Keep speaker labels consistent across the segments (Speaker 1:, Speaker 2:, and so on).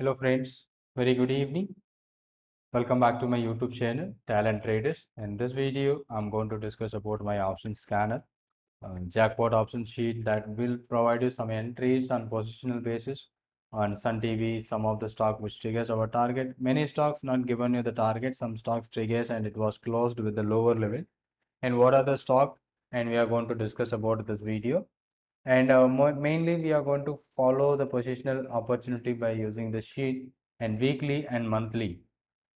Speaker 1: Hello friends, very good evening. Welcome back to my YouTube channel, Talent Traders. In this video, I'm going to discuss about my option scanner, jackpot option sheet that will provide you some entries on positional basis on Sun TV, some of the stock which triggers our target. Many stocks not given you the target, some stocks triggers and it was closed with the lower level. And what are the stock? And we are going to discuss about this video. And mainly we are going to follow the positional opportunity by using the sheet and weekly and monthly.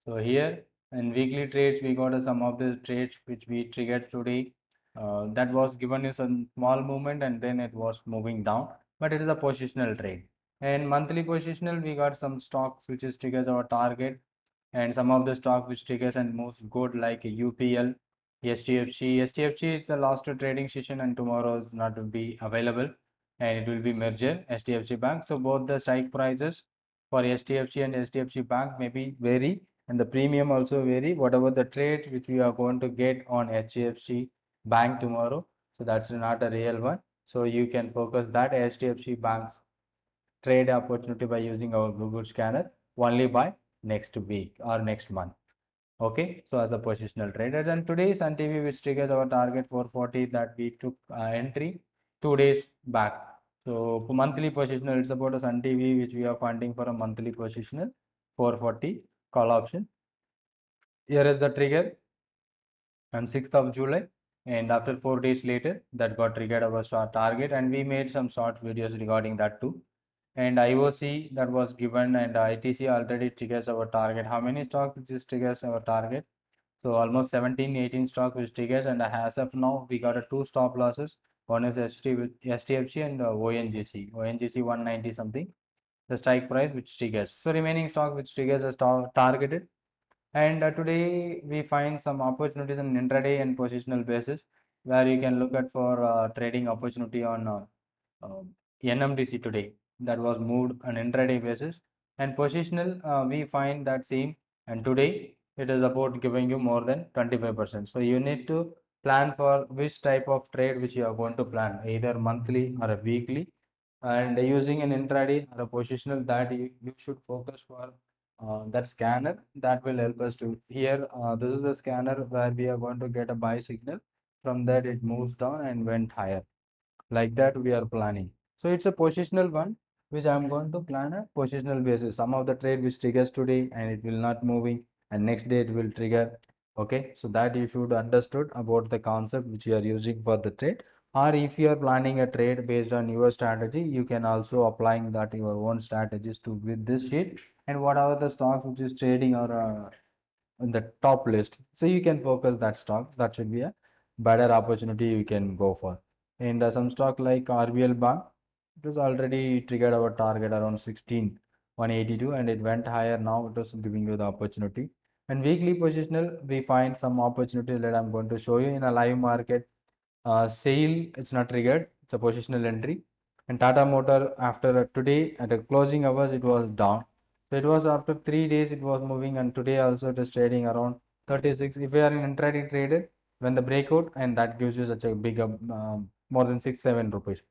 Speaker 1: So here in weekly trades, we got some of the trades which we triggered today. That was given you some small movement and then it was moving down, but it is a positional trade. And monthly positional, we got some stocks which is triggers our target, and some of the stock which triggers and moves good like UPL, STFC. STFC is the last trading session and tomorrow is not to be available and it will be merger STFC Bank. So both the strike prices for STFC and STFC Bank may be vary and the premium also vary. Whatever the trade which we are going to get on HDFC Bank tomorrow, so that's not a real one. So you can focus that HDFC Bank's trade opportunity by using our Google scanner only by next week or next month. Okay, so as a positional traders, and today Sun TV which triggers our target 440 that we took entry 2 days back. So for monthly positional, it's about a Sun TV which we are funding for a monthly positional 440 call option. Here is the trigger on 6th of July, and after 4 days later that got triggered our short target, and we made some short videos regarding that too. And IOC that was given, and ITC already triggers our target. How many stocks this triggers our target? So almost 17, 18 stock which triggers, and as of now we got a two stop losses. One is STFC and ONGC. ONGC 190 something. The strike price which triggers. So remaining stock which triggers is targeted. And today we find some opportunities on intraday and positional basis where you can look at for trading opportunity on NMDC today that was moved on intraday basis, and positional we find that same, and today it is about giving you more than 25%. So you need to plan for which type of trade which you are going to plan, either monthly or a weekly, and using an intraday or a positional that you should focus for that scanner that will help us to here. This is the scanner where we are going to get a buy signal. From that it moves down and went higher, like that we are planning. So it's a positional one which I'm going to plan a positional basis. Some of the trade which triggers today and it will not moving, and next day it will trigger. Okay, so that you should understood about the concept which you are using for the trade. Or if you are planning a trade based on your strategy, you can also applying that your own strategies to with this sheet, and whatever the stocks which is trading or in the top list, so you can focus that stock. That should be a better opportunity you can go for. And some stock like RBL Bank, it was already triggered our target around 16,182 and it went higher. Now it was giving you the opportunity. And weekly positional, we find some opportunity that I'm going to show you in a live market. Sale, it's not triggered, it's a positional entry. And Tata Motor, after today at a closing hours, it was down. So it was after 3 days it was moving, and today also it is trading around 36. If you are an intraday trader, when the breakout, and that gives you such a big more than 6-7 rupees.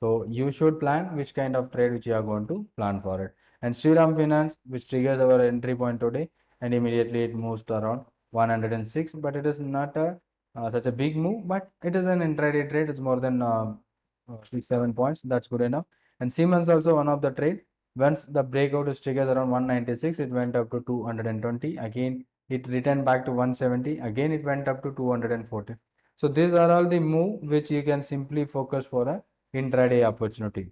Speaker 1: So you should plan which kind of trade which you are going to plan for it. And Shriram Finance, which triggers our entry point today, and immediately it moves to around 106, but it is not a such a big move, but it is an intraday trade. It's more than 6-7 points. That's good enough. And Siemens also one of the trade. Once the breakout is triggers around 196, it went up to 220. Again, it returned back to 170. Again, it went up to 240. So these are all the move which you can simply focus for a intraday opportunity.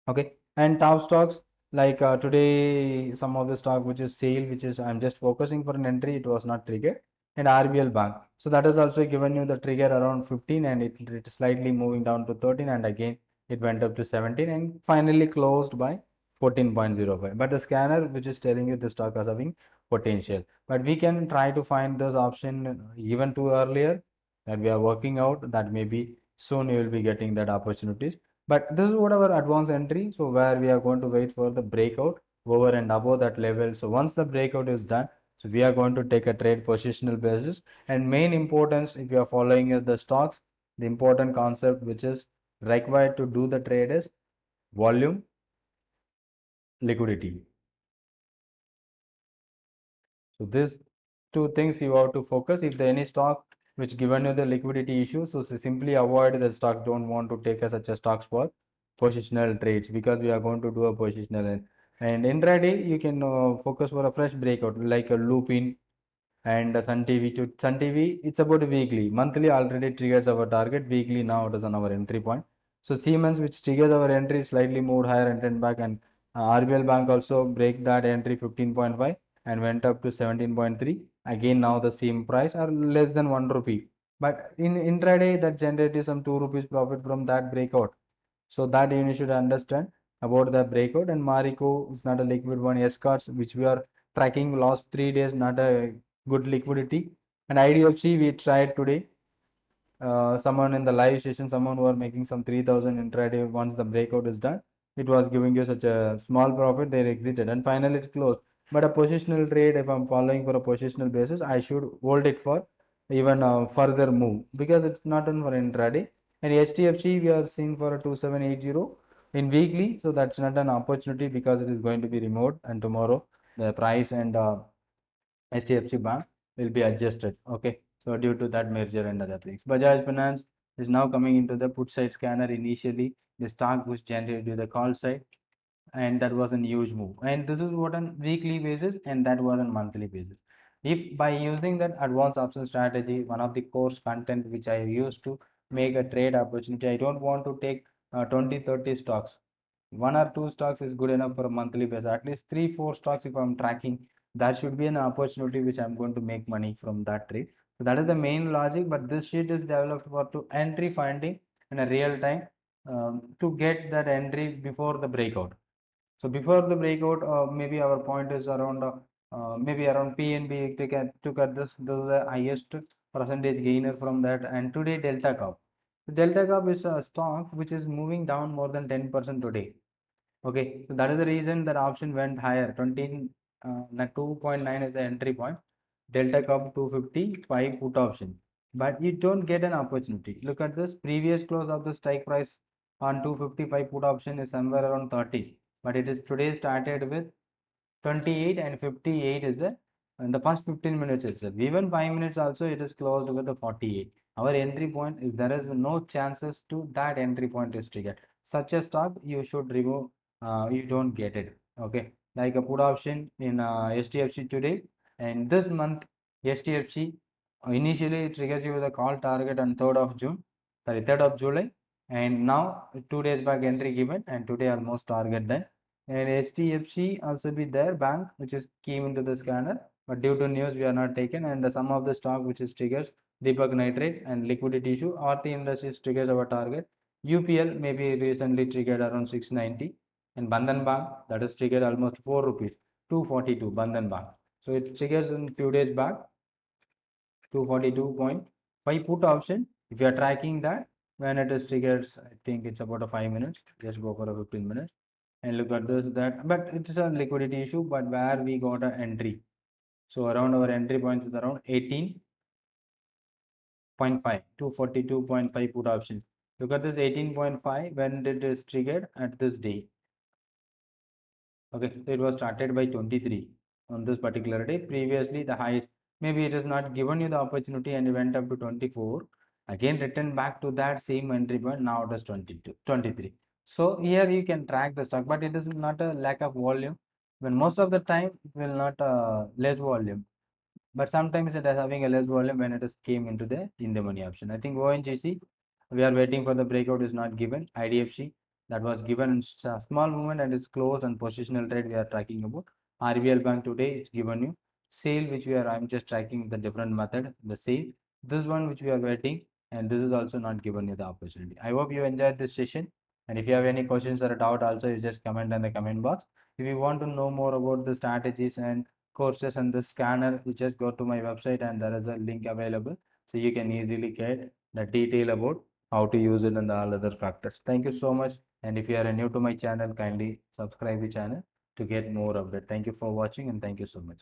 Speaker 1: Okay, and top stocks like today some of the stock which is sale, which is I'm just focusing for an entry, it was not triggered, and RBL Bank. So that is also given you the trigger around 15 and it is slightly moving down to 13 and again it went up to 17 and finally closed by 14.05. But the scanner which is telling you the stock is having potential, but we can try to find those option even too earlier that we are working out, that maybe soon you will be getting that opportunities. But this is what our advanced entry. So where we are going to wait for the breakout over and above that level. So once the breakout is done, so we are going to take a trade positional basis. And main importance, if you are following the stocks, the important concept which is required to do the trade is volume, liquidity. So these two things you have to focus. If there any stock which given you the liquidity issue, so simply avoid the stock. Don't want to take such a stocks for positional trades, because we are going to do a positional. And intraday you can focus for a fresh breakout like a loop in. And Sun TV, to Sun TV, it's about weekly. Monthly already triggers our target. Weekly now it is on our entry point. So Siemens, which triggers our entry, slightly moved higher and then back, and RBL Bank also break that entry 15.5 and went up to 17.3. Again now the same price or less than 1 rupee. But in intraday that generated some 2 rupees profit from that breakout. So that you should understand about the breakout. And Marico is not a liquid one. S cards, which we are tracking last 3 days, not a good liquidity. And IDFC we tried today. Someone in the live session, someone who are making some 3000 intraday, once the breakout is done, it was giving you such a small profit, they exited and finally it closed. But a positional trade, if I'm following for a positional basis, I should hold it for even further move, because it's not done for intraday. And HDFC we are seeing for a 2780 in weekly, so that's not an opportunity because it is going to be removed, and tomorrow the price and HDFC Bank will be adjusted. Okay, so due to that merger and other things, Bajaj Finance is now coming into the put side scanner. Initially, the stock was generated to the call side, and that was a huge move. And this is what on weekly basis, and that was on monthly basis. If by using that advanced option strategy, one of the course content which I used to make a trade opportunity, I don't want to take 20-30 stocks. One or two stocks is good enough for a monthly basis. At least 3-4 stocks if I'm tracking, that should be an opportunity which I'm going to make money from that trade. So that is the main logic. But this sheet is developed for to entry finding in a real time, to get that entry before the breakout. So before the breakout, maybe our point is around maybe around PNB took at this the highest percentage gainer from that, and today Delta Cup. Delta Cup is a stock which is moving down more than 10% today. Okay, so that is the reason that option went higher. 2.9 is the entry point. Delta Cup 255 put option. But you don't get an opportunity. Look at this previous close of the strike price on 255 put option is somewhere around 30. But it is today started with 28 and 58 is the in the first 15 minutes itself. Even 5 minutes also it is closed with the 48. Our entry point is there is no chances to that entry point is triggered. Such a stock you should remove, you don't get it. Okay, like a put option in STFC today, and this month STFC initially it triggers you with a call target on 3rd of June, sorry 3rd of July, and now 2 days back entry given, and today almost target done. And HDFC also be there bank which is came into the scanner, but due to news we are not taken. And the sum of the stock which is triggers Deepak Nitrate and liquidity issue. Aarti Industries triggers our target. UPL maybe recently triggered around 690, and Bandhan Bank that is triggered almost 4 rupees, 242 Bandhan Bank. So it triggers in few days back 242.5 put option. If you are tracking that when it is triggers, I think it's about a 5 minutes. Just go for a 15 minutes and look at this that. But it's a liquidity issue. But where we got an entry, so around our entry points is around 18.5, 242.5 put option. Look at this 18.5 when it is triggered at this day. Okay, so it was started by 23 on this particular day. Previously, the highest, maybe it has not given you the opportunity and it went up to 24. Again, return back to that same entry point. Now it is 22, 23. So here you can track the stock, but it is not a lack of volume. When most of the time, it will not less volume, but sometimes it is having a less volume when it is came into the in the money option. I think ONGC, we are waiting for the breakout is not given. IDFC that was given in small movement and it's closed, and positional trade we are tracking about. RBL Bank today it's given you sale, which we are I'm just tracking the different method the sale. This one which we are waiting, and this is also not given you the opportunity. I hope you enjoyed this session, and if you have any questions or doubt also, you just comment in the comment box. If you want to know more about the strategies and courses and the scanner, you just go to my website and there is a link available, so you can easily get the detail about how to use it and all other factors. Thank you so much, and if you are new to my channel, kindly subscribe the channel to get more update. Thank you for watching, and thank you so much.